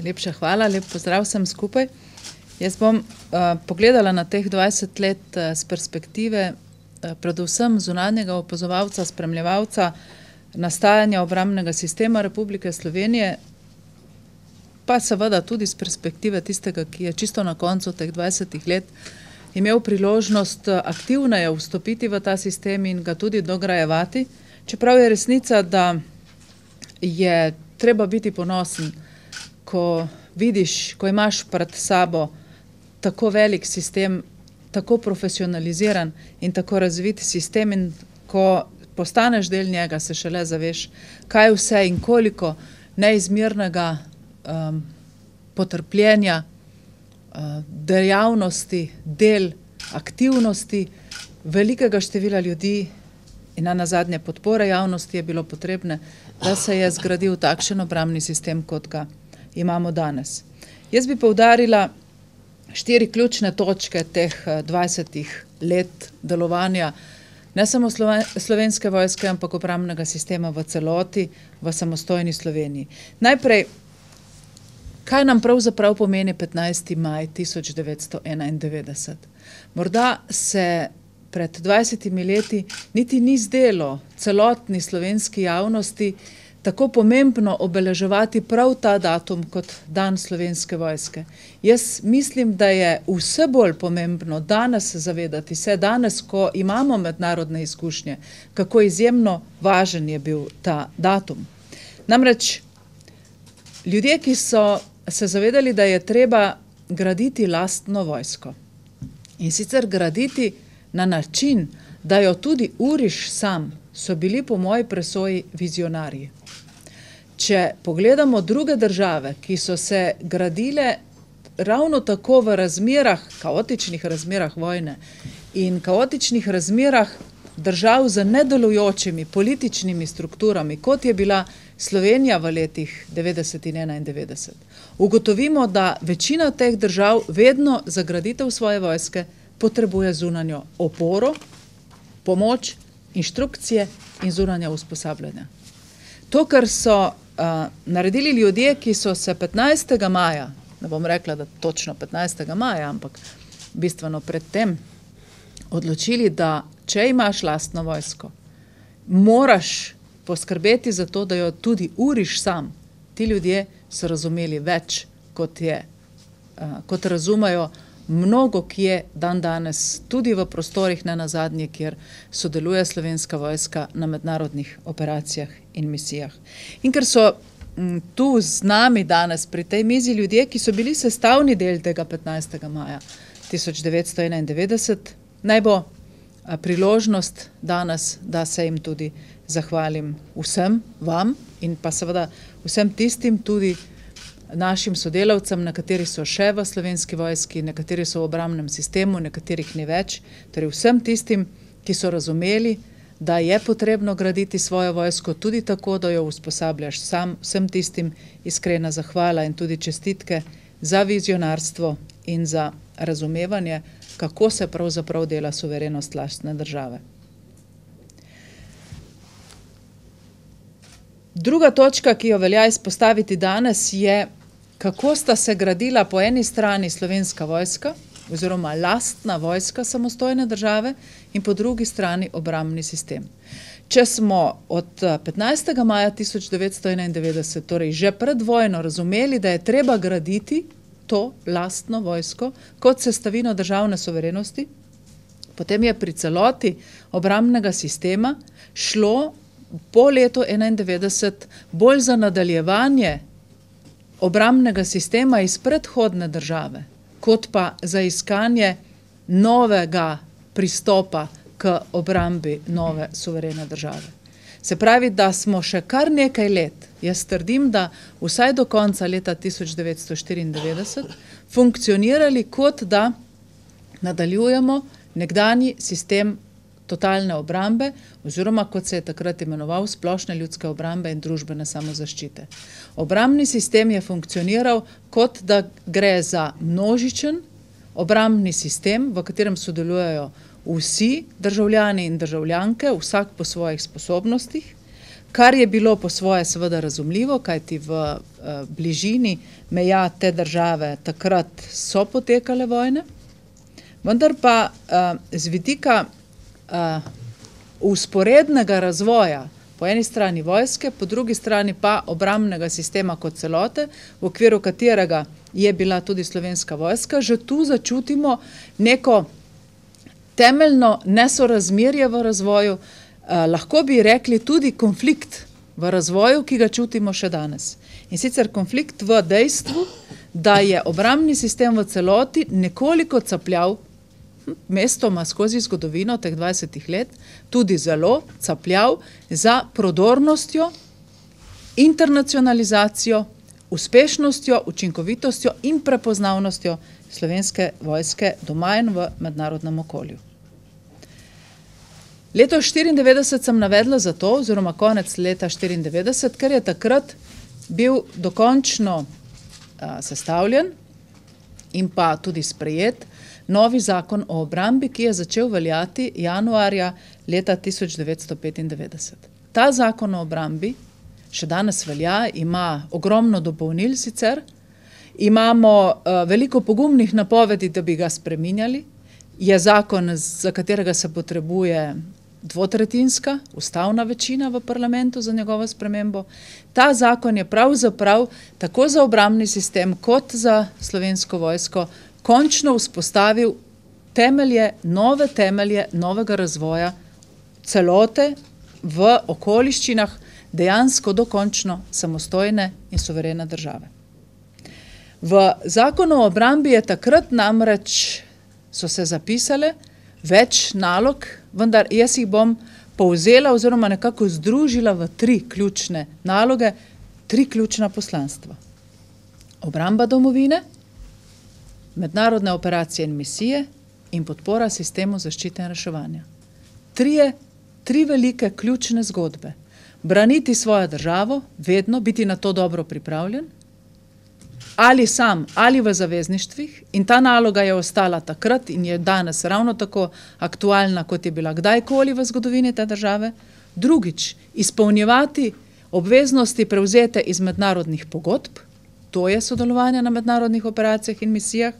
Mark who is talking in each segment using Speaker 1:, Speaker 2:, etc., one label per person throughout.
Speaker 1: Najlepša hvala, lep pozdrav vsem skupaj. Jaz bom pogledala na teh 20 let z perspektive predvsem zunanjega opazovalca, spremljevalca nastajanja obrambnega sistema Republike Slovenije, pa seveda tudi z perspektive tistega, ki je čisto na koncu teh 20 let imel priložnost aktivneje vstopiti v ta sistem in ga tudi dograjevati. Čeprav je resnica, da je treba biti ponosen, ko vidiš, ko imaš pred sabo tako velik sistem, tako profesionaliziran in tako razvit sistem, in ko postaneš del njega, se šele zaveš, kaj vse in koliko neizmernega potrpljenja, dejavnosti, del, aktivnosti velikega števila ljudi in nazadnje podpore javnosti je bilo potrebne, da se je zgradil takšen obrambni sistem, kot ga imamo danes. Jaz bi poudarila 4 ključne točke teh 20 let delovanja ne samo Slovenske vojske, ampak obrambnega sistema v celoti v samostojni Sloveniji. Najprej, kaj nam pravzaprav pomeni 15. maj 1991? Morda se pred 20 leti niti ni zdelo celotni slovenski javnosti tako pomembno obeleževati prav ta datum kot dan Slovenske vojske. Jaz mislim, da je vse bolj pomembno danes zavedati se, danes, ko imamo mednarodne izkušnje, kako izjemno važen je bil ta datum. Namreč ljudje, ki so se zavedali, da je treba graditi lastno vojsko, in sicer graditi na način, da jo tudi uriš sam, so bili po moji presoji vizionarji. Če pogledamo druge države, ki so se gradile ravno tako v razmerah, kaotičnih razmerah vojne in kaotičnih razmerah držav z nedelujočimi političnimi strukturami, kot je bila Slovenija v letih 90 in 91, ugotovimo, da večina teh držav vedno za graditev svoje vojske potrebuje zunanjo oporo, pomoč, inštrukcije in zunanja usposabljanja. To, kar so naredili ljudje, ki so se 15. maja, ne bom rekla, da točno 15. maja, ampak bistveno pred tem, odločili, da če imaš lastno vojsko, moraš poskrbeti za to, da jo tudi uriš sam. Ti ljudje so razumeli več, kot razumejo mnogo kje dan danes, tudi v prostorih nenazadnje, kjer sodeluje Slovenska vojska na mednarodnih operacijah in misijah. In ker so tu z nami danes pri tej mizi ljudje, ki so bili sestavni del tega 15. maja 1991, naj bo priložnost danes, da se jim tudi zahvalim vsem vam in pa seveda vsem tistim tudi našim sodelavcem, nekateri so še v Slovenski vojski, nekateri so v obrambnem sistemu, nekaterih ni več, torej vsem tistim, ki so razumeli, da je potrebno graditi svojo vojsko tudi tako, da jo usposabljaš sam, vsem tistim iskrena zahvala in tudi čestitke za vizionarstvo in za razumevanje, kako se pravzaprav dela suverenost lastne države. Druga točka, ki jo velja izpostaviti danes, je, kako sta se gradila po eni strani Slovenska vojska oziroma lastna vojska samostojne države in po drugi strani obrambni sistem. Če smo od 15. maja 1991, torej že pred vojno, razumeli, da je treba graditi to lastno vojsko kot sestavino državne suverenosti, potem je pri celoti obrambnega sistema šlo po letu 1991 bolj za nadaljevanje obrambnega sistema iz predhodne države, kot pa za iskanje novega pristopa k obrambi nove suverene države. Se pravi, da smo še kar nekaj let, jaz trdim, da vsaj do konca leta 1994 funkcionirali, kot da nadaljujemo nekdanji sistem totalne obrambe, oziroma kot se je takrat imenoval splošne ljudske obrambe in družbene samozaščite. Obrambni sistem je funkcioniral, kot da gre za množičen obrambni sistem, v katerem sodelujejo vsi državljani in državljanke, vsak po svojih sposobnostih, kar je bilo po svoje seveda razumljivo, kajti v bližini meja te države takrat so potekale vojne, vendar pa z vidika vzporednega razvoja, po eni strani vojske, po drugi strani pa obrambnega sistema kot celote, v okviru katerega je bila tudi Slovenska vojska, že tu začutimo neko temeljno nesorazmerje v razvoju, lahko bi rekli tudi konflikt v razvoju, ki ga čutimo še danes. In sicer konflikt v dejstvu, da je obrambni sistem v celoti nekoliko capljal, mestoma skozi zgodovino teh 20 let, tudi zelo capljal za prodornostjo, internacionalizacijo, uspešnostjo, učinkovitostjo in prepoznavnostjo Slovenske vojske doma in v mednarodnem okolju. Leto 1994 sem navedla zato, oziroma konec leta 1994, ker je takrat bil dokončno sestavljen in pa tudi sprejet novi zakon o obrambi, ki je začel veljati januarja leta 1995. Ta zakon o obrambi še danes velja, ima ogromno dopolnil sicer, imamo veliko pogumnih napovedi, da bi ga spreminjali, je zakon, za katerega se potrebuje dvotretjinska ustavna večina v parlamentu za njegovo spremembo. Ta zakon je pravzaprav tako za obrambni sistem kot za Slovensko vojsko končno vzpostavil nove temelje novega razvoja celote v okoliščinah dejansko dokončno samostojne in suverene države. V zakonu o obrambi je takrat namreč so se zapisale več nalog, vendar jaz jih bom povzela oziroma nekako združila v 3 ključne naloge, 3 ključna poslanstva. Obramba domovine, mednarodne operacije in misije in podpora sistemu zaščite in reševanja. 3 velike ključne zgodbe. Braniti svojo državo, vedno biti na to dobro pripravljen, ali sam, ali v zavezništvih, in ta naloga je ostala takrat in je danes ravno tako aktualna, kot je bila kdajkoli v zgodovini te države. Drugič, izpolnjevati obveznosti prevzete iz mednarodnih pogodb, to je sodelovanje na mednarodnih operacijah in misijah.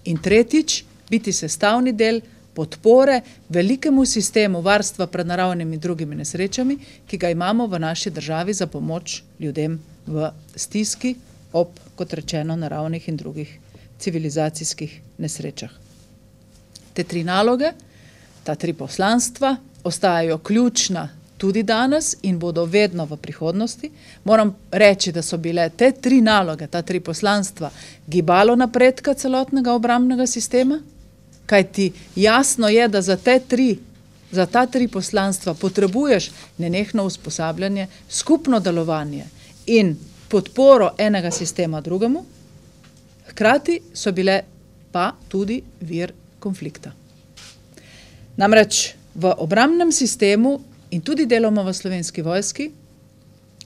Speaker 1: In tretjič, biti sestavni del podpore velikemu sistemu varstva pred naravnimi drugimi nesrečami, ki ga imamo v naši državi za pomoč ljudem v stiski ob, kot rečeno, naravnih in drugih civilizacijskih nesrečah. Te 3 naloge, ta 3 poslanstva, ostajajo ključna tudi danes in bodo vedno v prihodnosti. Moram reči, da so bile te 3 naloge, ta 3 poslanstva, gibalo napredka celotnega obrambnega sistema, kajti jasno je, da za ta 3 poslanstva potrebuješ nenehno usposabljanje, skupno delovanje in podporo enega sistema drugemu, hkrati so bile pa tudi vir konflikta. Namreč v obrambnem sistemu in tudi deloma v Slovenski vojski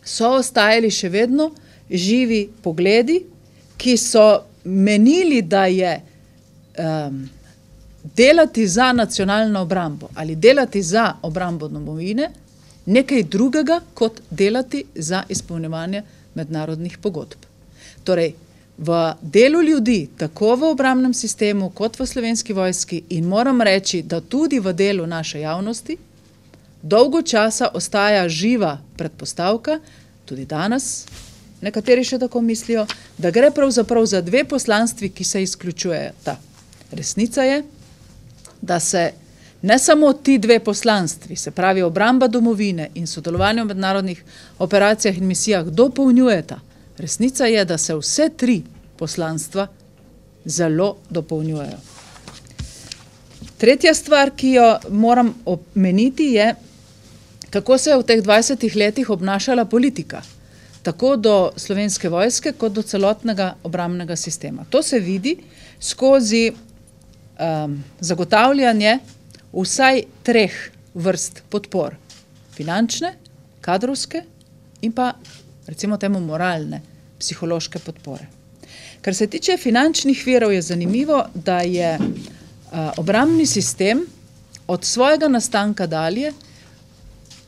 Speaker 1: so ostajali še vedno živi pogledi, ki so menili, da je delati za nacionalno obrambo ali delati za obrambo domovine nekaj drugega, kot delati za izpolnjevanje mednarodnih pogodb. Torej, v delu ljudi, tako v obrambnem sistemu, kot v Slovenski vojski, in moram reči, da tudi v delu naše javnosti, dolgo časa ostaja živa predpostavka, tudi danes, nekateri še tako mislijo, da gre pravzaprav za 2 poslanstvi, ki se izključujejo. Resnica je, da se ne samo ti 2 poslanstvi, se pravi obramba domovine in sodelovanje v mednarodnih operacijah in misijah, dopolnjujeta. Resnica je, da se vse 3 poslanstva zelo dopolnjujejo. Tretja stvar, ki jo moram omeniti, je, kako se je v teh 20 letih obnašala politika, tako do Slovenske vojske, kot do celotnega obrambnega sistema. To se vidi skozi zagotavljanje vsaj 3 vrst podpor. Finančne, kadrovske in pa, recimo temu, moralne, psihološke podpore. Kar se tiče finančnih virov, je zanimivo, da je obrambni sistem od svojega nastanka dalje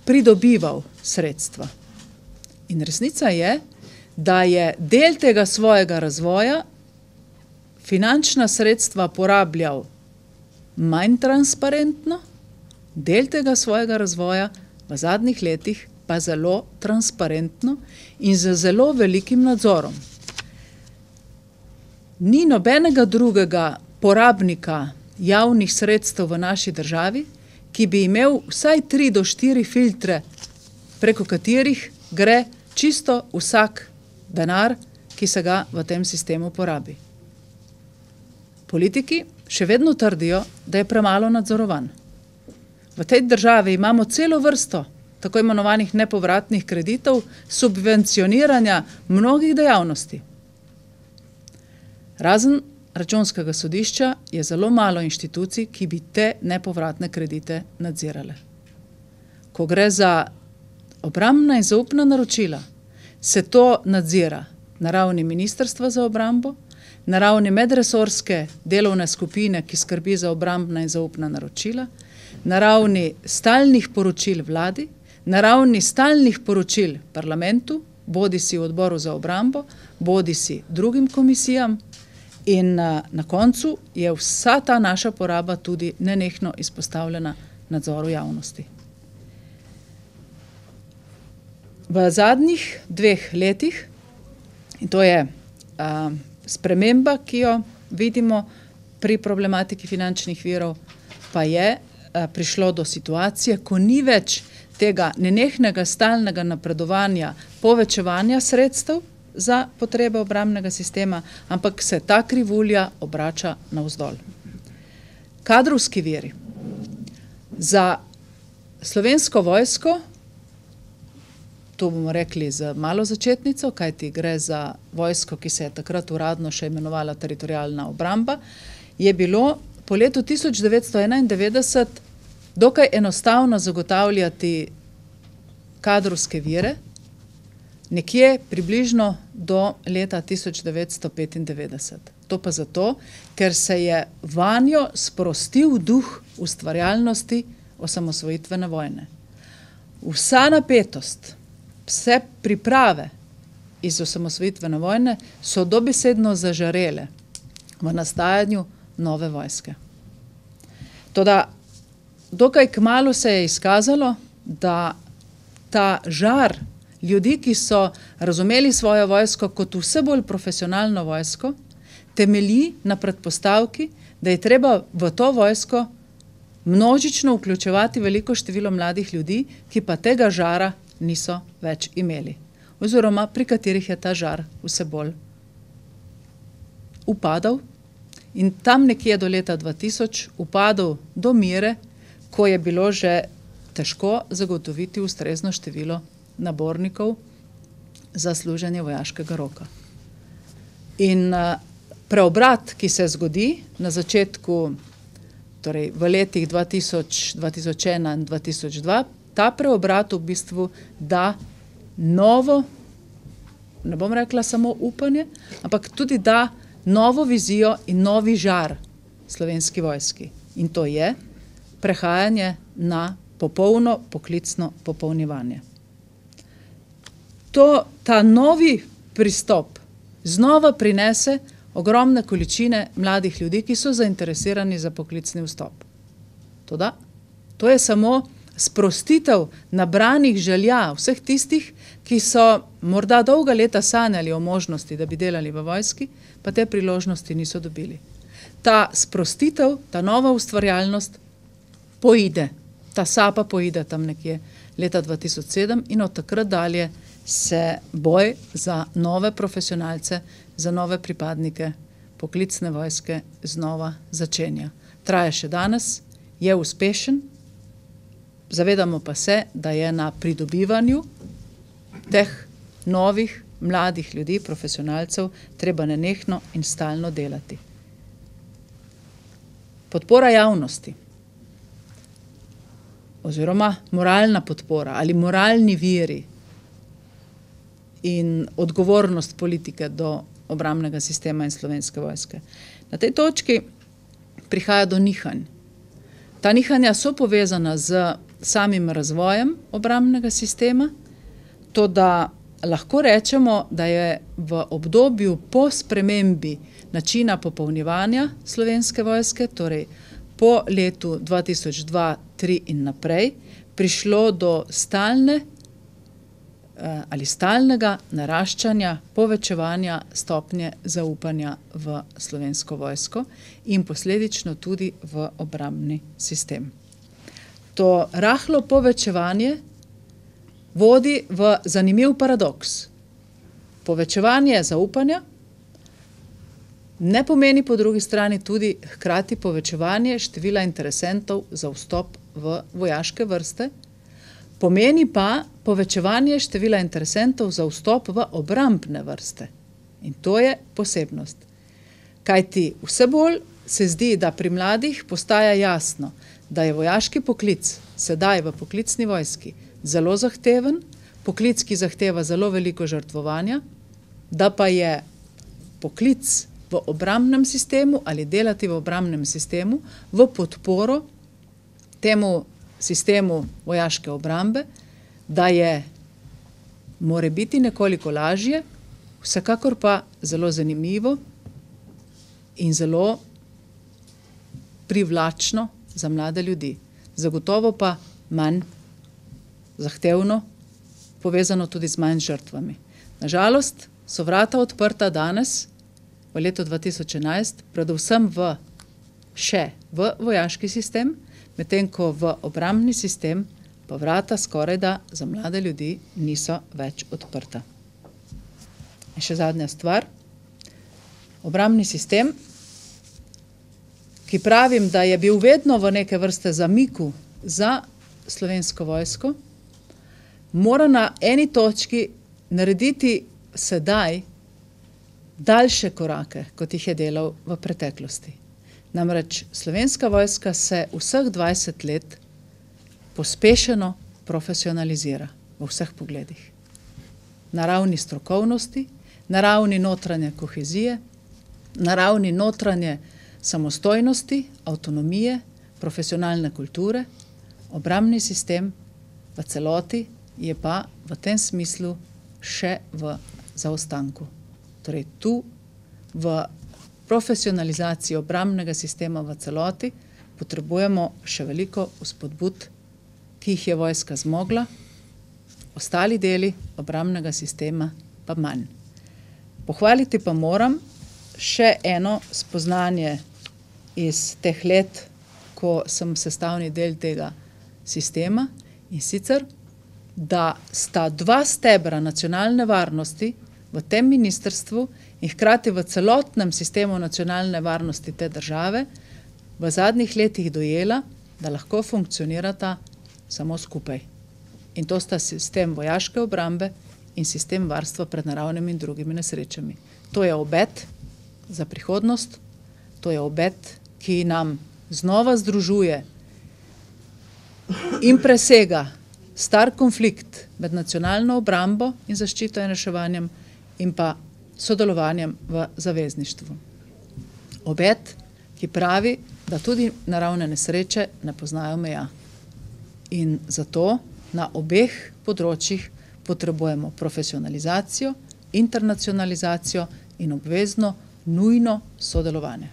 Speaker 1: pridobival sredstva. In resnica je, da je del tega svojega razvoja finančna sredstva porabljal manj transparentno, del tega svojega razvoja v zadnjih letih pa zelo transparentno in z zelo velikim nadzorom. Ni nobenega drugega porabnika javnih sredstev v naši državi, ki bi imel vsaj 3 do 4 filtre, preko katerih gre čisto vsak denar, ki se ga v tem sistemu porabi. Politiki še vedno trdijo, da je premalo nadzorovan. V tej državi imamo celo vrsto tako imenovanih nepovratnih kreditov, subvencioniranja mnogih dejavnosti. Razen Računskega sodišča je zelo malo inštitucij, ki bi te nepovratne kredite nadzirale. Ko gre za obrambna in zaupna naročila, se to nadzira na ravni Ministrstva za obrambo, na ravni medresorske delovne skupine, ki skrbi za obrambna in zaupna naročila, na ravni stalnih poročil vladi, na ravni stalnih poročil parlamentu, bodisi v odboru za obrambo, bodisi drugim komisijam, in na koncu je vsa ta naša poraba tudi nenehno izpostavljena nadzoru javnosti. V zadnjih 2 letih, in to je sprememba, ki jo vidimo pri problematiki finančnih virov, pa je prišlo do situacije, ko ni več tega nenehnega stalnega napredovanja, povečevanja sredstev za potrebe obrambnega sistema, ampak se ta krivulja obrača navzdol. Kadrovski viri. Za Slovensko vojsko, to bomo rekli z malo začetnico, kajti gre za vojsko, ki se je takrat uradno še imenovala teritorialna obramba, je bilo po letu 1991 dokaj enostavno zagotavljati kadrovske vire, nekje približno do leta 1995. To pa zato, ker se je vanjo sprostil duh ustvarjalnosti osamosvojitvene vojne. Vsa napetost, vse priprave iz osamosvojitvene vojne so dobesedno zažarele v nastajanju nove vojske. Toda dokaj kmalu se je izkazalo, da ta žar ljudi, ki so razumeli svojo vojsko kot vse bolj profesionalno vojsko, temelji na predpostavki, da je treba v to vojsko množično vključevati veliko število mladih ljudi, ki pa tega žara niso več imeli, oziroma pri katerih je ta žar vse bolj upadal in tam nekje do leta 2000 upadal do mere, ko je bilo že težko zagotoviti ustrezno število nabornikov za služenje vojaškega roka. In preobrat, ki se zgodi na začetku, torej v letih 2000, 2001 in 2002, ta preobrat v bistvu da novo, ne bom rekla samo upanje, ampak tudi da novo vizijo in novi žar Slovenski vojski. In to je prehajanje na popolno poklicno popolnjevanje. Ta novi pristop znova prinese ogromne količine mladih ljudi, ki so zainteresirani za poklicni vstop. Toda, to je samo sprostitev nabranih želja vseh tistih, ki so morda dolga leta sanjali o možnosti, da bi delali v vojski, pa te priložnosti niso dobili. Ta sprostitev, ta nova ustvarjalnost poide, ta sapa poide tam nekje leta 2007 in od takrat dalje se boj za nove profesionalce, za nove pripadnike poklicne vojske znova začenja. Traja še danes, je uspešen, zavedamo pa se, da je na pridobivanju teh novih, mladih ljudi, profesionalcev, treba nenehno in stalno delati. Podpora javnosti oziroma moralna podpora ali moralni viri in odgovornost politike do obrambnega sistema in Slovenske vojske. Na tej točki prihaja do nihanj. Ta nihanja so povezana z samim razvojem obrambnega sistema, toda lahko rečemo, da je v obdobju po spremembi načina popolnjevanja Slovenske vojske, torej po letu 2002-2003 in naprej, prišlo do stalnega naraščanja, povečevanja stopnje zaupanja v Slovensko vojsko in posledično tudi v obrambni sistem. To rahlo povečevanje vodi v zanimiv paradoks. Povečevanje zaupanja ne pomeni po drugi strani tudi hkrati povečevanje števila interesentov za vstop v vojaške vrste, pomeni pa povečevanje števila interesentov za vstop v obrambne vrste. In to je posebnost. Kajti vse bolj se zdi, da pri mladih postaja jasno, da je vojaški poklic sedaj v poklicni vojski zelo zahteven, poklic, ki zahteva zelo veliko žrtvovanja, da pa je poklic v obrambnem sistemu ali delati v obrambnem sistemu v podporo temu sistemu vojaške obrambe, da je more biti nekoliko lažje, vsekakor pa zelo zanimivo in zelo privlačno za mlade ljudi. Zagotovo pa manj zahtevno, povezano tudi z manj žrtvami. Nažalost so vrata odprta danes, v letu 2011, predvsem še v vojaški sistem, medtem ko v obrambni sistem pa vrata skorajda za mlade ljudi niso več odprta. In še zadnja stvar. Obrambni sistem, ki pravim, da je bil vedno v neke vrste zamiku za Slovensko vojsko, mora na eni točki narediti sedaj daljše korake, kot jih je delal v preteklosti. Namreč Slovenska vojska se vseh 20 let pospešeno profesionalizira v vseh pogledih. Na ravni strokovnosti, na ravni notranje kohezije, na ravni notranje samostojnosti, avtonomije, profesionalne kulture, obrambni sistem v celoti je pa v tem smislu še v zaostanku. Torej tu v profesionalizaciji obrambnega sistema v celoti potrebujemo še veliko vzpodbud, ki jih je vojska zmogla, ostali deli obrambnega sistema pa manj. Pohvaliti pa moram še eno spoznanje iz teh let, ko sem sestavni del tega sistema, in sicer, da sta dva stebra nacionalne varnosti v tem ministrstvu in hkrati v celotnem sistemu nacionalne varnosti te države v zadnjih letih dojela, da lahko funkcionirata samo skupaj. In to sta sistem vojaške obrambe in sistem varstva pred naravnimi in drugimi nesrečami. To je obet za prihodnost, to je obet, ki nam znova združuje in presega star konflikt med nacionalno obrambo in zaščito in reševanjem in pa sodelovanjem v zavezništvu. Obet, ki pravi, da tudi naravne nesreče ne poznajo meja. In zato na obeh področjih potrebujemo profesionalizacijo, internacionalizacijo in obvezno, nujno sodelovanje.